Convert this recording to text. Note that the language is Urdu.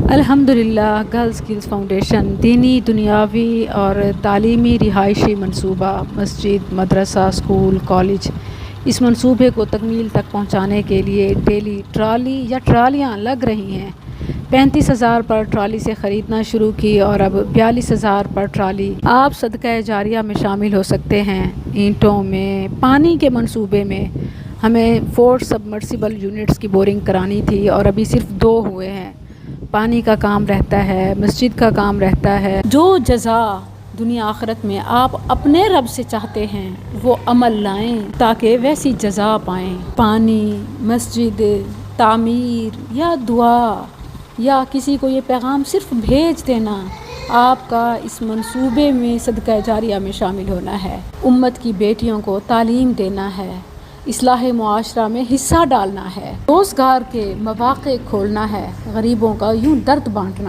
الحمدللہ گرل اسکلز فاؤنڈیشن دینی، دنیاوی اور تعلیمی رہائشی منصوبہ مسجد، مدرسہ، اسکول، کالج اس منصوبے کو تکمیل تک پہنچانے کے لیے ڈیلی ٹرالی یا ٹرالیاں لگ رہی ہیں۔ 35,000 پر ٹرالی سے خریدنا شروع کی اور اب 42,000 پر ٹرالی۔ آپ صدقہ جاریہ میں شامل ہو سکتے ہیں۔ اینٹوں میں پانی کے منصوبے میں ہمیں 4 سبمرسیبل یونٹس کی بورنگ کرانی تھی اور ابھی صرف 2 ہوئے ہیں۔ پانی کا کام رہتا ہے، مسجد کا کام رہتا ہے۔ جو جزا دنیا آخرت میں آپ اپنے رب سے چاہتے ہیں وہ عمل لائیں تاکہ ویسی جزا پائیں۔ پانی، مسجد، تعمیر یا دعا یا کسی کو یہ پیغام صرف بھیج دینا، آپ کا اس منصوبے میں صدقہ جاریہ میں شامل ہونا ہے۔ امت کی بیٹیوں کو تعلیم دینا ہے، اصلاح معاشرہ میں حصہ ڈالنا ہے، روزگار کے مواقع کھولنا ہے، غریبوں کا یوں درد بانٹنا